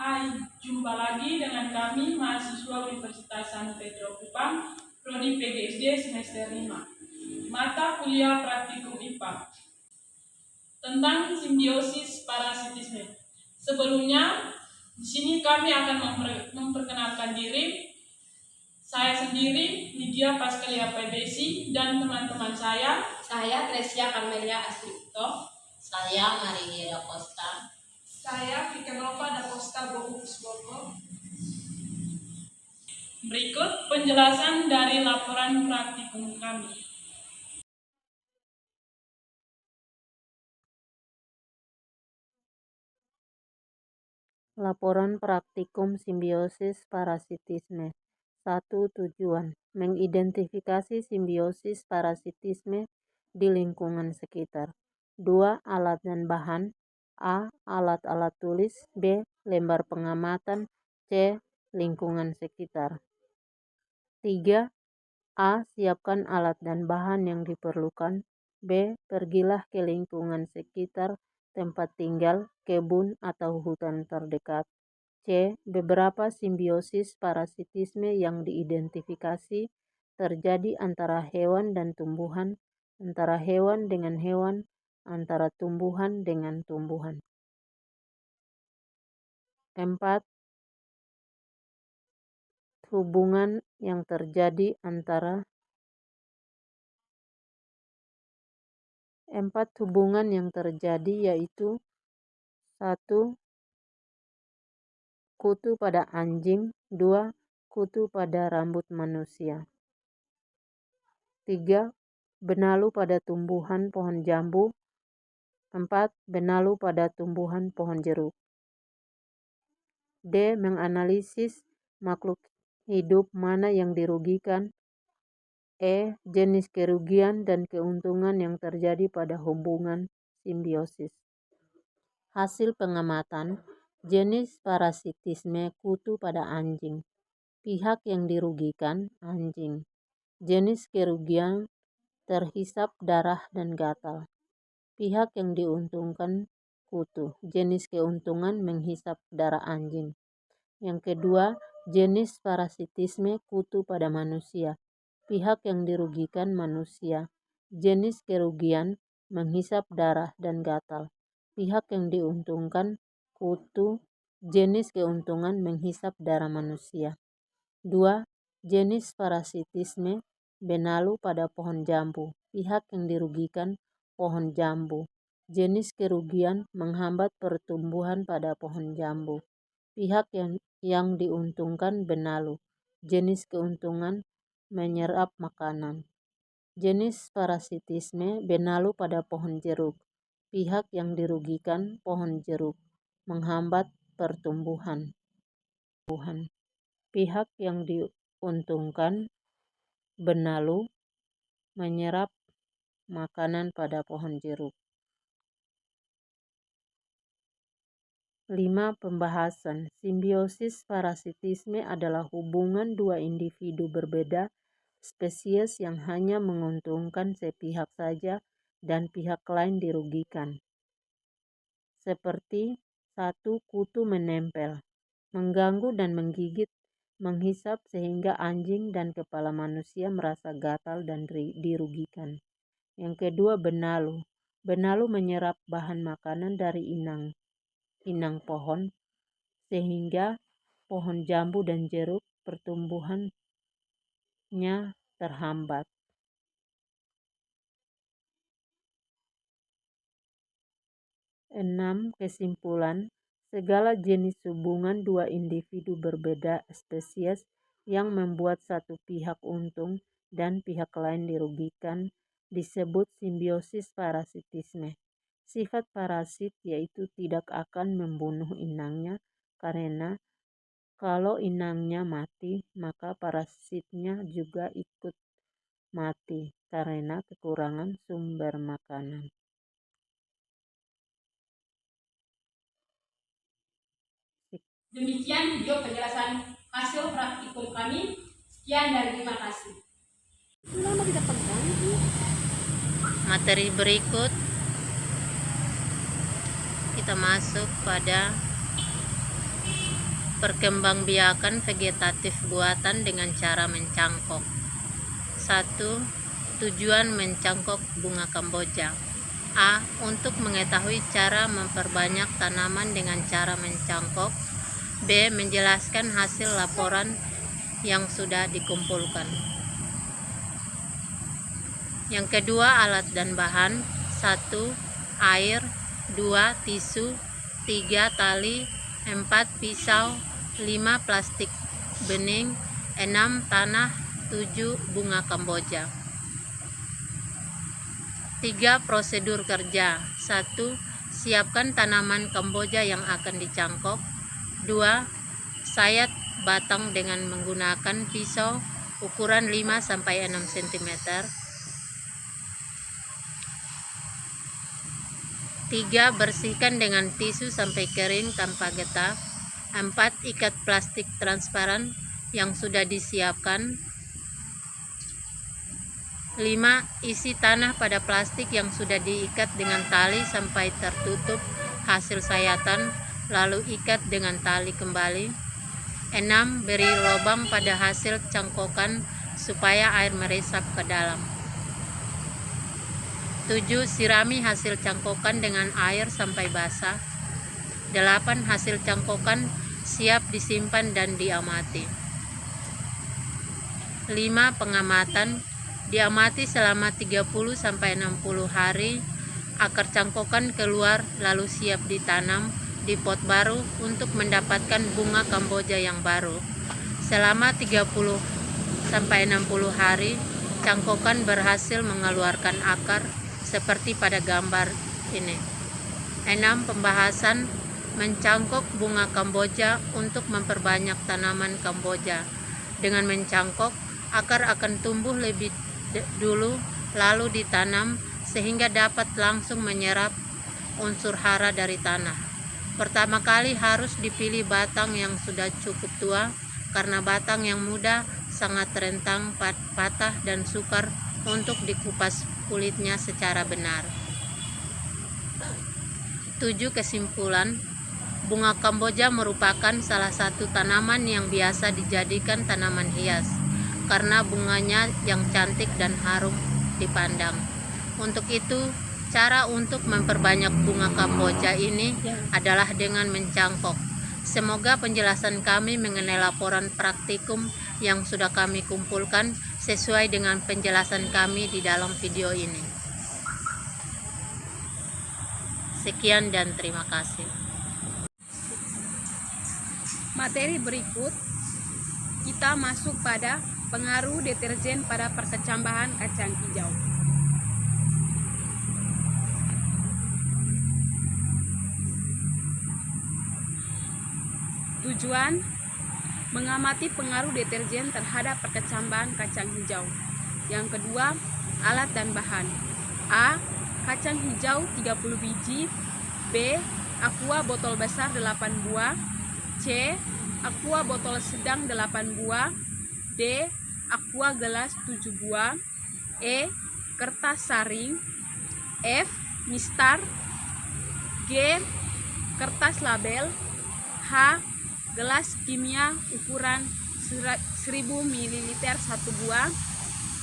Hai, jumpa lagi dengan kami mahasiswa Universitas San Pedro Kupang, Prodi PGSD semester 5. Mata kuliah praktikum IPA tentang simbiosis parasitisme. Sebelumnya, di sini kami akan memperkenalkan diri. Saya sendiri, Lydia Pascalia Pebesi, dan teman-teman saya Tresia Camelia Astripto. Saya Maria da Costa. Saya Fikenova da Costa Boko. Berikut penjelasan dari laporan praktikum kami. Laporan praktikum simbiosis parasitisme. 1. Tujuan: mengidentifikasi simbiosis parasitisme di lingkungan sekitar. 2. Alat dan bahan: A. Alat-alat tulis. B. Lembar pengamatan. C. Lingkungan sekitar. 3. A. Siapkan alat dan bahan yang diperlukan. B. Pergilah ke lingkungan sekitar tempat tinggal, kebun, atau hutan terdekat. C. Beberapa simbiosis parasitisme yang diidentifikasi terjadi antara hewan dan tumbuhan, antara hewan dengan hewan, antara tumbuhan dengan tumbuhan. 4. Hubungan yang terjadi antara yaitu 1. Kutu pada anjing. 2. Kutu pada rambut manusia. 3. Benalu pada tumbuhan pohon jambu. 4. Benalu pada tumbuhan pohon jeruk. D. Menganalisis makhluk hidup mana yang dirugikan. E. Jenis kerugian dan keuntungan yang terjadi pada hubungan simbiosis. Hasil pengamatan: jenis parasitisme kutu pada anjing. Pihak yang dirugikan anjing. Jenis kerugian terhisap darah dan gatal. Pihak yang diuntungkan kutu. Jenis keuntungan menghisap darah anjing. Yang kedua, jenis parasitisme kutu pada manusia. Pihak yang dirugikan manusia. Jenis kerugian menghisap darah dan gatal. Pihak yang diuntungkan kutu. Jenis keuntungan menghisap darah manusia. 2. Jenis parasitisme benalu pada pohon jambu. Pihak yang dirugikan pohon jambu. Jenis kerugian menghambat pertumbuhan pada pohon jambu. Pihak yang diuntungkan benalu. Jenis keuntungan menyerap makanan. Jenis parasitisme benalu pada pohon jeruk. Pihak yang dirugikan pohon jeruk, menghambat pertumbuhan. Pihak yang diuntungkan benalu, menyerap makanan pada pohon jeruk. 5. Pembahasan. Simbiosis parasitisme adalah hubungan dua individu berbeda spesies yang hanya menguntungkan sepihak saja dan pihak lain dirugikan. Seperti 1. Kutu menempel, mengganggu dan menggigit, menghisap sehingga anjing dan kepala manusia merasa gatal dan dirugikan. Yang kedua, benalu. Benalu menyerap bahan makanan dari inang pohon sehingga pohon jambu dan jeruk pertumbuhannya terhambat. 6. Kesimpulan: segala jenis hubungan dua individu berbeda spesies yang membuat satu pihak untung dan pihak lain dirugikan disebut simbiosis parasitisme. Sifat parasit yaitu tidak akan membunuh inangnya karena kalau inangnya mati maka parasitnya juga ikut mati karena kekurangan sumber makanan. Demikian video penjelasan hasil praktikum kami. Sekian dan terima kasih. Materi berikut kita masuk pada Perkembangbiakan vegetatif buatan dengan cara mencangkok. 1. Tujuan mencangkok bunga Kamboja. A. Untuk mengetahui cara memperbanyak tanaman dengan cara mencangkok. B. Menjelaskan hasil laporan yang sudah dikumpulkan. Yang kedua, alat dan bahan. 1. Air. 2. Tisu. 3. Tali. 4. Pisau. 5. Plastik bening. 6. Tanah. 7. Bunga Kamboja. 3. Prosedur kerja. 1. Siapkan tanaman Kamboja yang akan dicangkok. 2. Sayat batang dengan menggunakan pisau ukuran 5-6 cm. 3. Bersihkan dengan tisu sampai kering tanpa getah. 4. Ikat plastik transparan yang sudah disiapkan. 5. Isi tanah pada plastik yang sudah diikat dengan tali sampai tertutup hasil sayatan, lalu ikat dengan tali kembali. 6. Beri lubang pada hasil cangkokan supaya air meresap ke dalam. 7. Sirami hasil cangkokan dengan air sampai basah. 8. Hasil cangkokan siap disimpan dan diamati. 5. Pengamatan. Diamati selama 30-60 hari. Akar cangkokan keluar lalu siap ditanam di pot baru untuk mendapatkan bunga Kamboja yang baru. Selama 30-60 hari, cangkokan berhasil mengeluarkan akar seperti pada gambar ini. 6. Pembahasan mencangkok bunga Kamboja untuk memperbanyak tanaman Kamboja. Dengan mencangkok, akar akan tumbuh lebih dulu lalu ditanam sehingga dapat langsung menyerap unsur hara dari tanah. Pertama kali harus dipilih batang yang sudah cukup tua karena batang yang muda sangat rentan patah dan sukar untuk dikupas kulitnya secara benar. 7. Kesimpulan. Bunga Kamboja merupakan salah satu tanaman yang biasa dijadikan tanaman hias karena bunganya yang cantik dan harum dipandang. Untuk itu, cara untuk memperbanyak bunga Kamboja ini adalah dengan mencangkok. Semoga penjelasan kami mengenai laporan praktikum yang sudah kami kumpulkan sesuai dengan penjelasan kami di dalam video ini. Sekian dan terima kasih. Materi berikut kita masuk pada pengaruh deterjen pada perkecambahan kacang hijau. Tujuan mengamati pengaruh deterjen terhadap perkecambahan kacang hijau. Yang kedua, alat dan bahan. A. Kacang hijau 30 biji. B. Aqua botol besar 8 buah. C. Aqua botol sedang 8 buah. D. Aqua gelas 7 buah. E. Kertas saring. F. Mistar. G. Kertas label. H. Gelas kimia ukuran 1000 ml 1 buah.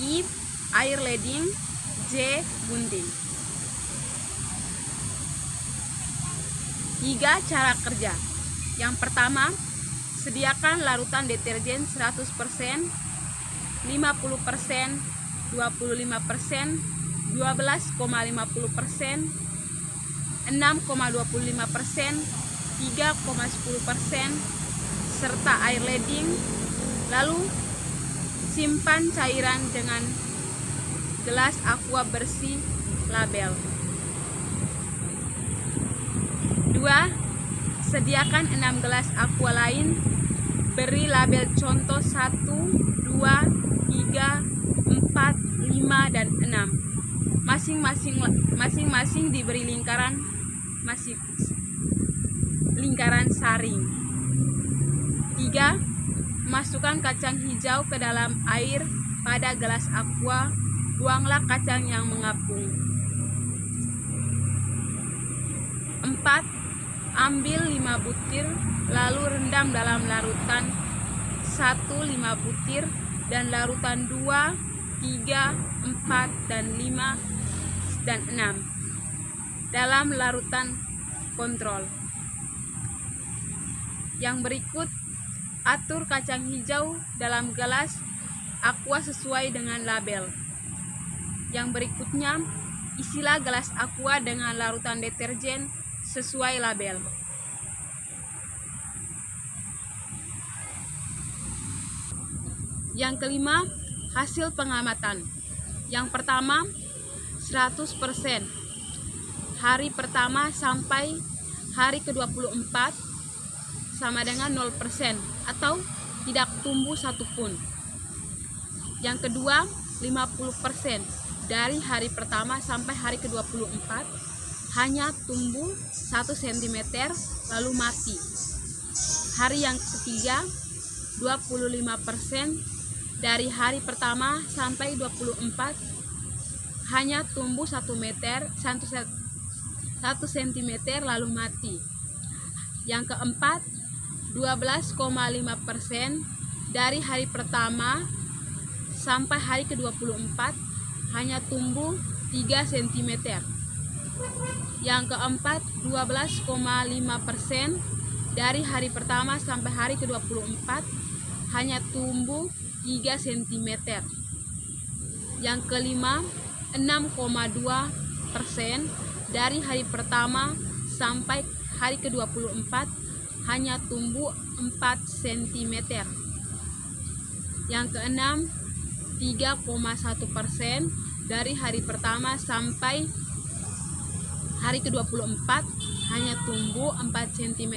I. Air leding. J. Gunting. 3. Cara kerja. Yang pertama, sediakan larutan deterjen 100%, 50%, 25%, 12,50%, 6,25%, 3,10%, serta air leding. Lalu simpan cairan dengan gelas aqua bersih label. 2. Sediakan 6 gelas aqua lain, beri label contoh 1, 2, 3, 4, 5, dan 6. Masing-masing diberi lingkaran saring. 3. Masukkan kacang hijau ke dalam air pada gelas aqua, buanglah kacang yang mengapung. 4. Ambil 5 butir lalu rendam dalam larutan 1 5 butir dan larutan 2, 3, 4, dan 5, dan 6 dalam larutan kontrol. Yang berikut, atur kacang hijau dalam gelas aqua sesuai dengan label. Yang berikutnya, isilah gelas aqua dengan larutan deterjen sesuai label. Yang kelima, hasil pengamatan. Yang pertama, 100%. Hari pertama sampai hari ke-24 sama dengan 0% atau tidak tumbuh satupun. Yang kedua, 50%. Dari hari pertama sampai hari ke-24 hanya tumbuh 1 cm lalu mati. Hari yang ketiga, 25%. Dari hari pertama sampai 24 hanya tumbuh 1 cm lalu mati. Yang keempat, 12,5%. Dari hari pertama sampai hari ke-24 hanya tumbuh 3 cm. Yang keempat, 12,5%. Dari hari pertama sampai hari ke-24 hanya tumbuh 3 cm. Yang kelima, 6,2%. Dari hari pertama sampai hari ke-24 hanya tumbuh 4 cm. Yang keenam, 3,1%. Dari hari pertama sampai hari ke-24 hanya tumbuh 4 cm.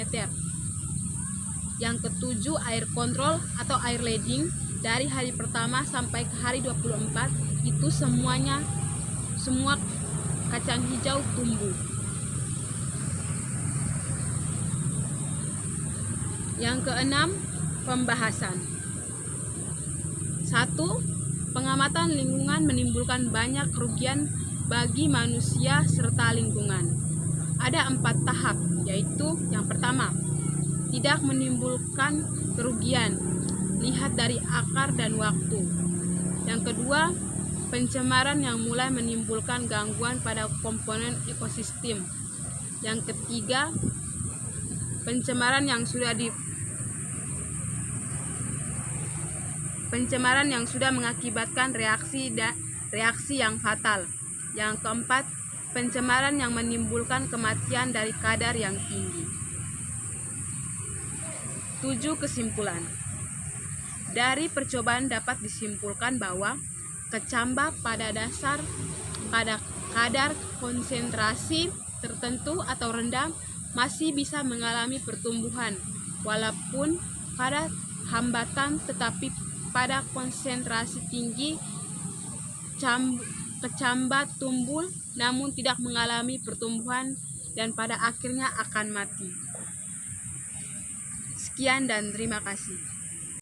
Yang ketujuh, air kontrol atau air leading. Dari hari pertama sampai ke hari 24 itu semua kacang hijau tumbuh. Yang keenam, pembahasan. 1. Pengamatan lingkungan menimbulkan banyak kerugian bagi manusia serta lingkungan. Ada 4 tahap, yaitu yang pertama, tidak menimbulkan kerugian, lihat dari akar dan waktu. Yang kedua, pencemaran yang mulai menimbulkan gangguan pada komponen ekosistem. Yang ketiga, pencemaran yang sudah mengakibatkan reaksi yang fatal. Yang keempat, pencemaran yang menimbulkan kematian dari kadar yang tinggi. 7. Kesimpulan. Dari percobaan dapat disimpulkan bahwa kecambah pada kadar konsentrasi tertentu atau rendah masih bisa mengalami pertumbuhan walaupun pada hambatan, tetapi pada konsentrasi tinggi kecambah tumbuh namun tidak mengalami pertumbuhan dan pada akhirnya akan mati. Sekian dan terima kasih.